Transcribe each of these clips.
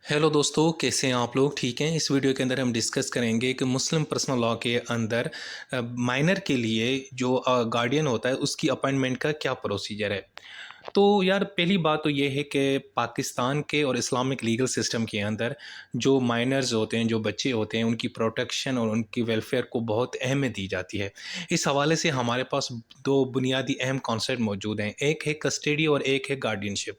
Hello दोस्तों, कैसे हैं आप लोग? ठीक हैं। इस वीडियो के अंदर हम डिस्कस करेंगे कि मुस्लिम पर्सनल लॉ के अंदर माइनर के लिए जो गार्डियन होता है उसकी अपॉइंटमेंट का क्या प्रोसीजर है। तो यार, पहली बात तो ये है कि पाकिस्तान के और इस्लामिक लीगल सिस्टम के अंदर जो माइनर्स होते हैं, जो बच्चे होते हैं, उनकी प्रोटेक्शन और उनकी वेलफेयर को बहुत अहमियत दी जाती है। इस हवाले से हमारे पास दो बुनियादी अहम कॉन्सेप्ट मौजूद हैं, एक है कस्टडी और एक है गार्डियनशिप।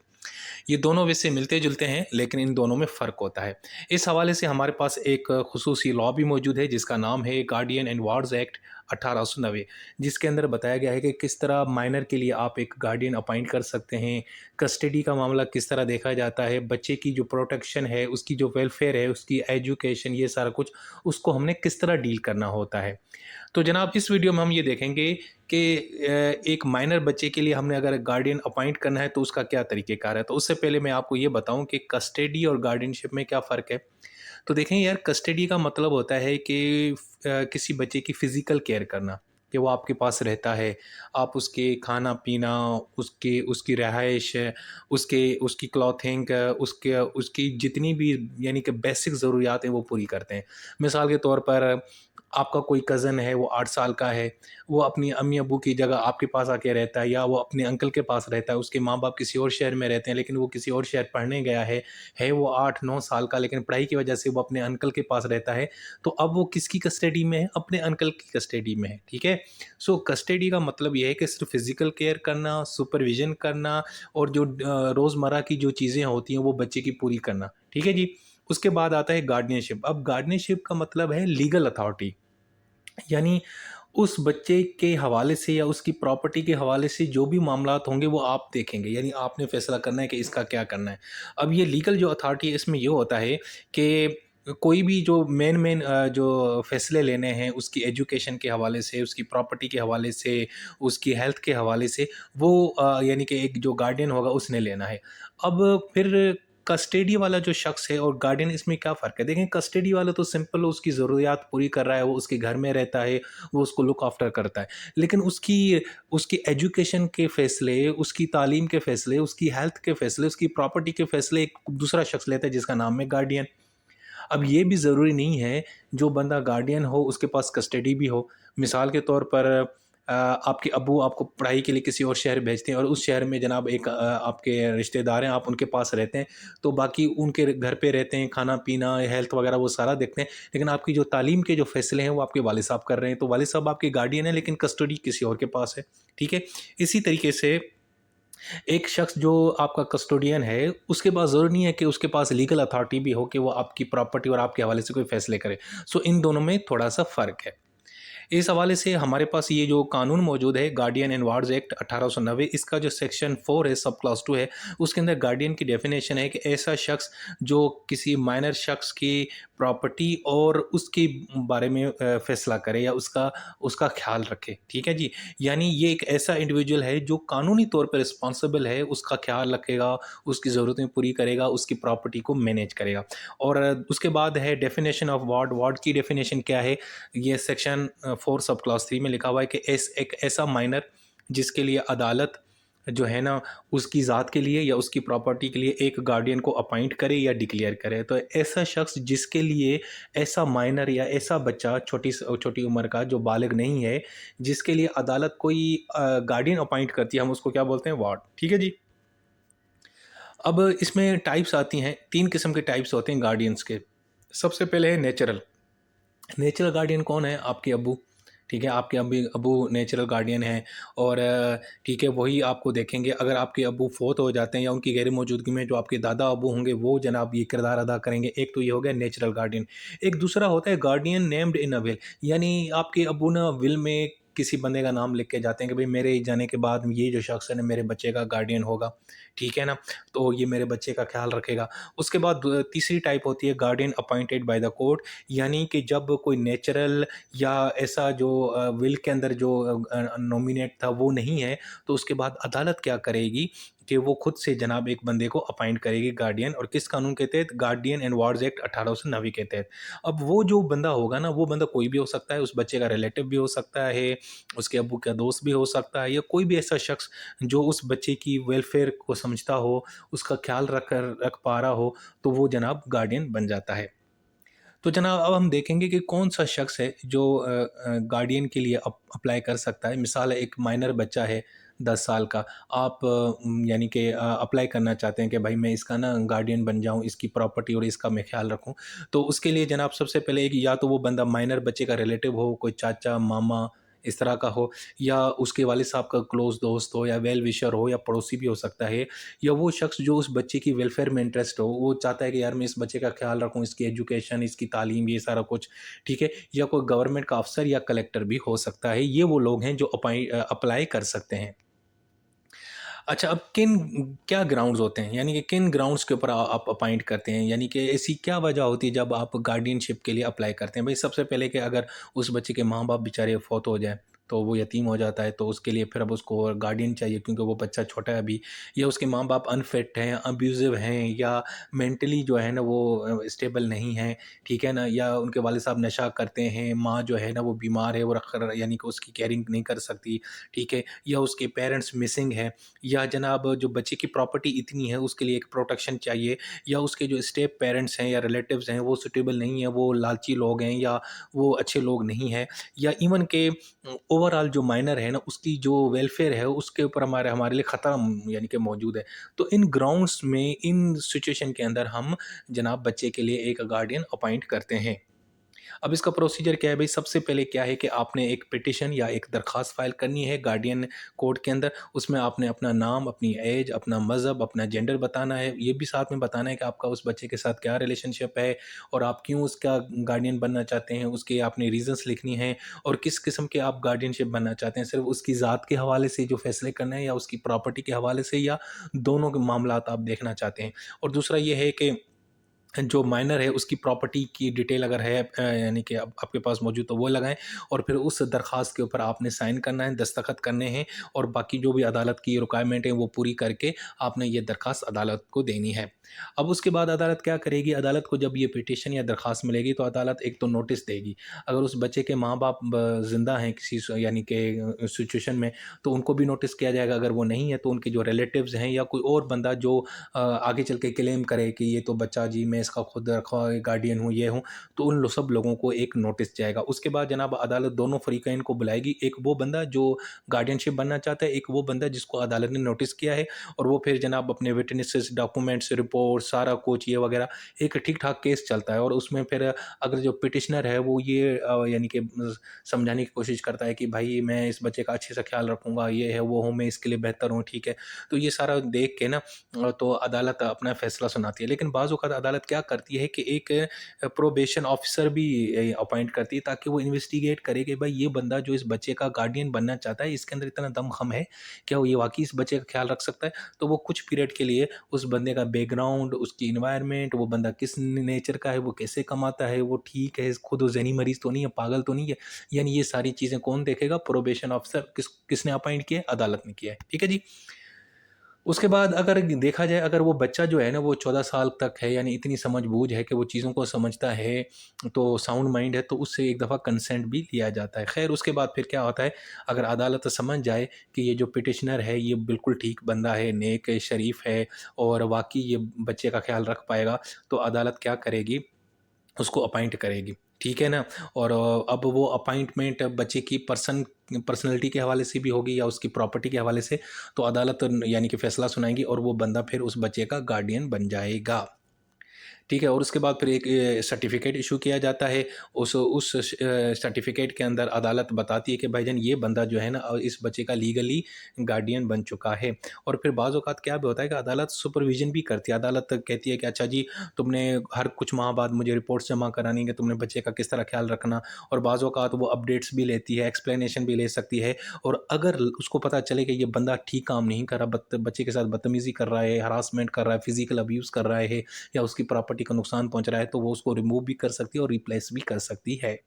ये दोनों वैसे मिलते-जुलते हैं, लेकिन इन दोनों में फ़र्क होता है। इस हवाले से हमारे पास एक खुसूसी लॉ भी मौजूद है जिसका नाम है गार्डियन एंड वार्ड्स एक्ट 1890, जिसके अंदर बताया गया है कि किस तरह माइनर के लिए आप एक गार्डियन अपॉइंट कर सकते हैं, कस्टडी का मामला किस तरह देखा जाता है, बच्चे की जो प्रोटेक्शन है, उसकी जो वेलफेयर है, उसकी एजुकेशन, ये सारा कुछ उसको हमने किस तरह डील करना होता है। तो जनाब, इस वीडियो में हम ये देखेंगे कि एक माइनर बच्चे के लिए हमने अगर गार्डियन अपॉइंट करना है तो उसका क्या तरीक़ेकार है। तो उससे पहले मैं आपको ये बताऊँ कि कस्टडी और गार्डियनशिप में क्या फ़र्क है। तो देखें यार, कस्टडी का मतलब होता है कि किसी बच्चे की फ़िज़िकल केयर करना, कि वो आपके पास रहता है, आप उसके खाना-पीना, उसके उसकी रहाइश, उसके उसकी क्लॉथिंग, उसके उसकी जितनी भी यानी कि बेसिक ज़रूरियात हैं वो पूरी करते हैं। मिसाल के तौर पर आपका कोई कज़न है, वो 8 साल का है, वो अपनी अम्मी-अब्बू की जगह आपके पास आके रहता है, या वो अपने अंकल के पास रहता है, उसके माँ-बाप किसी और शहर में रहते हैं लेकिन वो किसी और शहर पढ़ने गया है वो 8-9 साल का, लेकिन पढ़ाई की वजह से वो अपने अंकल के पास रहता है। तो अब वो किसकी कस्टडी में है? अपने अंकल की कस्टडी में है, ठीक है? सो कस्टडी का मतलब ये है कि सिर्फ़ फ़िज़िकल केयर करना, सुपरविज़न करना और जो रोज़मर्रा की जो चीज़ें होती हैं वो बच्चे की पूरी करना, ठीक है जी? उसके बाद आता है गार्डियनशिप। अब गार्डियनशिप का मतलब है लीगल अथॉरिटी, यानी उस बच्चे के हवाले से या उसकी प्रॉपर्टी के हवाले से जो भी मामलात होंगे वो आप देखेंगे, यानी आपने फैसला करना है कि इसका क्या करना है। अब ये लीगल जो अथॉरिटी है, इसमें ये होता है कि कोई भी जो जो फैसले लेने हैं उसकी एजुकेशन के हवाले से, उसकी प्रॉपर्टी के हवाले से, उसकी हेल्थ के हवाले से, वो यानी कि एक जो गार्डियन होगा उसने लेना है। अब फिर कस्टडी वाला जो शख्स है और गार्डियन, इसमें क्या फ़र्क है? देखें, कस्टडी वाला तो सिंपल उसकी ज़रूरियात पूरी कर रहा है, वो उसके घर में रहता है, वो उसको लुक आफ्टर करता है। लेकिन उसकी उसकी एजुकेशन के फ़ैसले, उसकी तालीम के फ़ैसले, उसकी हेल्थ के फ़ैसले, उसकी प्रॉपर्टी के फ़ैसले एक दूसरा शख्स लेता है जिसका नाम है गार्डियन। अब ये भी ज़रूरी नहीं है जो बंदा गार्डियन हो उसके पास कस्टडी भी हो। मिसाल के तौर पर आपके अब्बू आपको पढ़ाई के लिए किसी और शहर भेजते हैं और उस शहर में जनाब एक आपके रिश्तेदार हैं, आप उनके पास रहते हैं, तो बाकी उनके घर पे रहते हैं, खाना-पीना, हेल्थ वगैरह वो सारा देखते हैं। लेकिन आपकी जो तालीम के जो फ़ैसले हैं वो आपके वालिद साहब कर रहे हैं, तो वालिद साहब आपके गार्डियन हैं लेकिन कस्टडी किसी और के पास है, ठीक है? इसी तरीके से एक शख्स जो आपका कस्टोडियन है, उसके पास ज़रूरी नहीं है कि उसके पास लीगल अथॉरिटी भी हो कि वो आपकी प्रॉपर्टी और आपके हवाले से कोई फ़ैसले करे। सो इन दोनों में थोड़ा-सा फ़र्क है। इस हवाले से हमारे पास ये जो कानून मौजूद है, गार्डियन एंड वार्ड्स एक्ट 1890, इसका जो सेक्शन 4 है, सब क्लॉज़ 2 है, उसके अंदर गार्डियन की डेफ़िनेशन है कि ऐसा शख्स जो किसी माइनर शख्स की प्रॉपर्टी और उसके बारे में फ़ैसला करे या उसका उसका ख़्याल रखे, ठीक है जी? यानी ये एक ऐसा इंडिविजुअल है जो कानूनी तौर पे रिस्पॉन्सिबल है, उसका ख़्याल रखेगा, उसकी ज़रूरतें पूरी करेगा, उसकी प्रॉपर्टी को मैनेज करेगा। और उसके बाद है डेफ़िनेशन ऑफ वार्ड। वार्ड की डेफ़िनेशन क्या है? ये सेक्शन 4 सब क्लॉज़ 3 में लिखा हुआ है कि एक ऐसा माइनर जिसके लिए अदालत जो है ना, उसकी ज़ात के लिए या उसकी प्रॉपर्टी के लिए एक गार्डियन को अपॉइंट करे या डिक्लेयर करे। तो ऐसा शख्स जिसके लिए ऐसा माइनर या ऐसा बच्चा छोटी उम्र का जो बालिग नहीं है, जिसके लिए अदालत कोई गार्डियन अपॉइंट करती है, हम उसको क्या बोलते हैं? वार्ड। ठीक है जी? अब इसमें टाइप्स आती हैं, 3 किस्म के टाइप्स होते हैं गार्डियंस के। सबसे पहले है नेचुरल। नेचुरल गार्डियन कौन है? आपके अब्बू, ठीक है? आपके अब्बी अब्बू नेचुरल गार्डियन हैं और ठीक है, वही आपको देखेंगे। अगर आपके अब्बू फ़ौत हो जाते हैं या उनकी गैर मौजूदगी में जो आपके दादा अब्बू होंगे वो जनाब ये किरदार अदा करेंगे। एक तो ये हो गया नेचुरल गार्डियन। एक दूसरा होता है guardian named in a will, यानी आपके अब्बू ना विल में किसी बंदे का नाम लिख के जाते हैं कि भई मेरे जाने के बाद ये जो शख्स है ना मेरे बच्चे का गार्डियन होगा, ठीक है ना? तो ये मेरे बच्चे का ख़्याल रखेगा। उसके बाद तीसरी टाइप होती है guardian appointed by the court, यानी कि जब कोई नेचुरल या ऐसा जो विल के अंदर जो नॉमिनेट था वो नहीं है, तो उसके बाद अदालत क्या करेगी कि वो खुद से जनाब एक बंदे को अपॉइंट करेगी गार्डियन, और किस कानून के तहत? गार्डियन एंड वार्ड्स एक्ट 1890 के तहत। अब वो जो बंदा होगा ना, वो बंदा कोई भी हो सकता है, उस बच्चे का रिलेटिव भी हो सकता है, उसके अब्बू का दोस्त भी हो सकता है, या कोई भी ऐसा शख्स जो उस बच्चे की वेलफेयर को समझता हो, उसका ख्याल रख पा रहा हो, तो वो जनाब गार्डियन बन जाता है। तो जनाब अब हम देखेंगे कि कौन-सा शख्स है जो गार्डियन के लिए अप्लाई कर सकता है। मिसाल है, एक माइनर बच्चा है 10 साल का, आप यानी कि अप्लाई करना चाहते हैं कि भाई मैं इसका ना गार्डियन बन जाऊँ, इसकी प्रॉपर्टी और इसका मैं ख़्याल रखूँ। तो उसके लिए जनाब सबसे पहले एक, या तो वो बंदा माइनर बच्चे का रिलेटिव हो, कोई चाचा, मामा इस तरह का हो, या उसके वालिद साहब का क्लोज़ दोस्त हो, या वेल विशर हो, या पड़ोसी भी हो सकता है, या वो शख्स जो उस बच्चे की वेलफेयर में इंटरेस्ट हो, वो चाहता है कि यार मैं इस बच्चे का ख्याल रखूँ, इसकी एजुकेशन, इसकी तालीम, ये सारा कुछ, ठीक है? या कोई गवर्नमेंट का अफ़सर या कलेक्टर भी हो सकता है। ये वो लोग हैं जो अप्लाई कर सकते हैं। अच्छा, अब क्या ग्राउंड्स होते हैं? यानी कि किन ग्राउंड्स के ऊपर आप अपॉइंट करते हैं? यानी कि ऐसी क्या वजह होती है जब आप गार्डियनशिप के लिए अप्लाई करते हैं? भई सबसे पहले कि अगर उस बच्चे के माँ-बाप बेचारे फ़ौत हो जाएँ, तो वो यतीम हो जाता है, तो उसके लिए फिर अब उसको गार्डियन चाहिए, क्योंकि वो बच्चा छोटा है अभी, या उसके माँ-बाप अनफिट हैं, अब्यूज़िव हैं, या मेंटली जो है ना वो स्टेबल नहीं हैं, ठीक है ना? या उनके वालिद साहब नशा करते हैं, माँ जो है ना वो बीमार है, वो यानी कि उसकी केयरिंग नहीं कर सकती, ठीक है? या उसके पेरेंट्स मिसिंग हैं, या जनाब जो बच्चे की प्रॉपर्टी इतनी है उसके लिए एक प्रोटेक्शन चाहिए, या उसके जो स्टेप पेरेंट्स हैं या रिलेटिव्स हैं वो सूटेबल नहीं है, वो लालची लोग हैं, या वो अच्छे लोग नहीं हैं, या इवन के ओवरऑल जो माइनर है ना उसकी जो वेलफेयर है उसके ऊपर हमारे हमारे लिए ख़तरा यानी कि मौजूद है। तो इन ग्राउंड्स में, इन सिचुएशन के अंदर हम जनाब बच्चे के लिए एक गार्डियन अपॉइंट करते हैं। अब इसका प्रोसीजर क्या है भाई? सबसे पहले क्या है कि आपने एक पिटीशन या एक दरख्वास्त फ़ाइल करनी है गार्डियन कोर्ट के अंदर। उसमें आपने अपना नाम, अपनी एज, अपना मज़हब, अपना जेंडर बताना है। ये भी साथ में बताना है कि आपका उस बच्चे के साथ क्या रिलेशनशिप है, और आप क्यों उसका गार्डियन बनना चाहते हैं। उसके आपने रीज़न्स लिखनी हैं, और किस किस्म के आप गार्डियनशिप बनना चाहते हैं। सिर्फ़ उसकी ज़ात के हवाले से जो फ़ैसले करने हैं, या उसकी प्रॉपर्टी के हवाले से, या दोनों के मामलात आप देखना चाहते हैं। और दूसरा ये है कि जो माइनर है उसकी प्रॉपर्टी की डिटेल अगर है यानी कि अब आपके पास मौजूद, तो वो लगाएँ, और फिर उस दरख़्वास्त के ऊपर आपने साइन करना है, दस्तखत करने हैं, और बाकी जो भी अदालत की रिक्वायरमेंट है वो पूरी करके आपने ये दरख़्वास्त अदालत को देनी है। अब उसके बाद अदालत क्या करेगी? अदालत को जब ये पिटीशन या दरख़्वास्त मिलेगी तो अदालत एक तो नोटिस देगी। अगर उस बच्चे के माँ-बाप ज़िंदा हैं किसी यानी कि सिचुएशन में, तो उनको भी नोटिस किया जाएगा। अगर वो नहीं है तो उनके जो रिलेटिव्स हैं, या कोई और बंदा जो आगे चल के क्लेम करे कि ये तो बच्चा जी मैं इसका खुद रखा गार्डियन हूँ, ये हूँ, तो उन सब लोगों को एक नोटिस जाएगा। उसके बाद जनाब अदालत दोनों फ़रीक़ैन को बुलाएगी। एक वो बंदा जो गार्डियनशिप बनना चाहता है, एक वो बंदा जिसको अदालत ने नोटिस किया है, और वो फिर जनाब अपने विटनेसेस, डॉक्यूमेंट्स, रिपोर्ट, सारा कुछ ये वगैरह, एक ठीक-ठाक केस चलता है। और उसमें फिर अगर जो पिटिशनर है वो ये यानी कि समझाने की कोशिश करता है कि भाई मैं इस बच्चे का अच्छे से ख़्याल रखूँगा, ये है, वो हूँ, मैं इसके लिए बेहतर हूँ, ठीक है। तो ये सारा देख के ना तो अदालत अपना फ़ैसला सुनाती है। लेकिन बाज़ औक़ात अदालत क्या करती है कि एक प्रोबेशन ऑफ़िसर भी अपॉइंट करती है, ताकि वो इन्वेस्टिगेट करे कि भाई ये बंदा जो इस बच्चे का गार्डियन बनना चाहता है, इसके अंदर इतना दम-ख़म है, क्या वो ये वाक़ई इस बच्चे का ख़्याल रख सकता है? तो वो कुछ पीरियड के लिए उस बंदे का बैकग्राउंड, उसकी एनवायरनमेंट, वो बंदा किस नेचर का है, वो कैसे कमाता है, वो ठीक है, खुद वो ज़हनी मरीज़ तो नहीं है, पागल तो नहीं है, यानी ये सारी चीज़ें कौन देखेगा? Probation officer. किसने अपॉइंट किया है? अदालत ने किया है। ठीक है जी? उसके बाद अगर देखा जाए, अगर वो बच्चा जो है ना वो 14 साल तक है, यानी इतनी समझ-बूझ है कि वो चीज़ों को समझता है, तो साउंड माइंड है, तो उससे एक दफ़ा कंसेंट भी लिया जाता है। ख़ैर उसके बाद फिर क्या होता है, अगर अदालत समझ जाए कि ये जो पिटिशनर है ये बिल्कुल ठीक बंदा है, नेक है, शरीफ है, और वाक़ई ये बच्चे का ख़्याल रख पाएगा, तो अदालत क्या करेगी, उसको अपॉइंट करेगी, ठीक है ना? और अब वो अपॉइंटमेंट बच्चे की पर्सनैलिटी के हवाले से भी होगी, या उसकी प्रॉपर्टी के हवाले से, तो अदालत यानी कि फ़ैसला सुनाएगी, और वो बंदा फिर उस बच्चे का गार्डियन बन जाएगा। ठीक है, और उसके बाद फिर एक सर्टिफ़िकेट इशू किया जाता है। उस सर्टिफ़िकेट के अंदर अदालत बताती है कि भाईजान ये बंदा जो है ना इस बच्चे का लीगली गार्डियन बन चुका है। और फिर बाज़ औक़ात क्या भी होता है कि अदालत सुपरविज़न भी करती है। अदालत कहती है कि अच्छा जी, तुमने हर कुछ माह बाद मुझे रिपोर्ट्स जमा करानी है कि तुमने बच्चे का किस तरह ख़्याल रखना, और बाज़ औक़ात वो अपडेट्स भी लेती है, एक्सप्लेनेशन भी ले सकती है। और अगर उसको पता चले कि ये बंदा ठीक काम नहीं कर रहा, बच्चे के साथ बदतमीज़ी कर रहा है, हरासमेंट कर रहा है, फ़िज़िकल अब्यूज़ कर रहा है, या उसकी प्रॉपर्टी को नुकसान पहुंच रहा है, तो वो उसको रिमूव भी कर सकती है और रिप्लेस भी कर सकती है।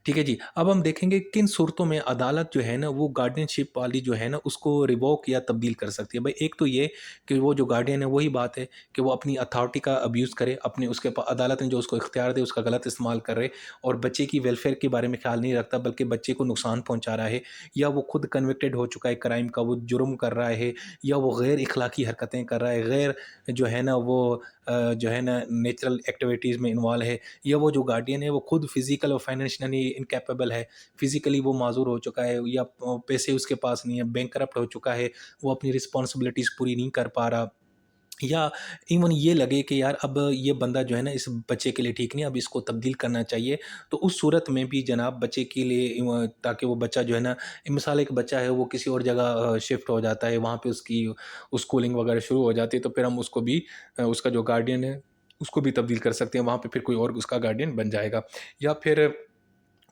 ठीक है जी। अब हम देखेंगे किन सूरतों में अदालत जो है ना वो गार्डियनशिप वाली जो है ना उसको रिवोक या तब्दील कर सकती है। भाई एक तो ये कि वो जो गार्डियन है वही बात है कि वो अपनी अथॉरिटी का अब्यूज़ करे, अपने उसके अदालत ने जो उसको इख्तियार दे उसका गलत इस्तेमाल करे और बच्चे की वेलफेयर के बारे में ख़्याल नहीं रखता बल्कि बच्चे को नुकसान पहुँचा रहा है, या वो खुद कन्विक्टेड हो चुका है क्राइम का, वो जुर्म कर रहा है, या वो गैर इखलाकी हरकतें कर रहा है, गैर जो है ना वो जो है ना नेचुरल एक्टिविटीज़ में इन्वॉल्व है, या वो जो गार्डियन है वो खुद फिज़िकल और फाइनेंशियली इनकैपेबल है, फिज़िकली वो माज़ूर हो चुका है, या पैसे उसके पास नहीं है, बैंकरप्ट हो चुका है, वो अपनी रिस्पॉन्सिबिलिटीज़ पूरी नहीं कर पा रहा, या इवन ये लगे कि यार अब ये बंदा जो है ना इस बच्चे के लिए ठीक नहीं, अब इसको तब्दील करना चाहिए। तो उस सूरत में भी जनाब बच्चे के लिए ताकि वो बच्चा जो है ना, मिसाल एक बच्चा है वो किसी और जगह शिफ्ट हो जाता है, वहाँ पे उसकी स्कूलिंग वगैरह शुरू हो जाती है, तो फिर हम उसको भी उसका जो गार्डियन है उसको भी तब्दील कर सकते हैं, वहाँ पे फिर कोई और उसका गार्डियन बन जाएगा। या फिर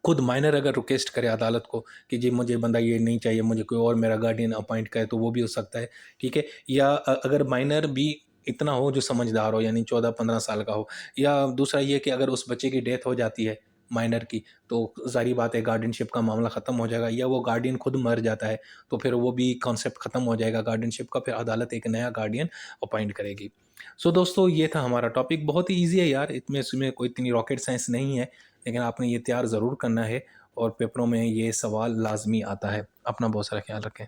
खुद माइनर अगर रिक्वेस्ट करे अदालत को कि जी मुझे बंदा ये नहीं चाहिए, मुझे कोई और मेरा गार्डियन अपॉइंट करे, तो वो भी हो सकता है, ठीक है। या अगर माइनर भी इतना हो जो समझदार हो, यानी 14-15 साल का हो, या दूसरा ये कि अगर उस बच्चे की डेथ हो जाती है माइनर की, तो ज़ाहिर बात है गार्डियनशिप का मामला ख़त्म हो जाएगा, या वो गार्डियन खुद मर जाता है तो फिर वो भी कॉन्सेप्ट ख़त्म हो जाएगा गार्डियनशिप का, फिर अदालत एक नया गार्डियन अपॉइंट करेगी। सो दोस्तों ये था हमारा टॉपिक, बहुत ही ईजी है यार, इसमें कोई इतनी रॉकेट साइंस नहीं है, लेकिन आपने ये तैयार ज़रूर करना है और पेपरों में ये सवाल लाज़मी आता है। अपना बहुत सारा ख़्याल रखें।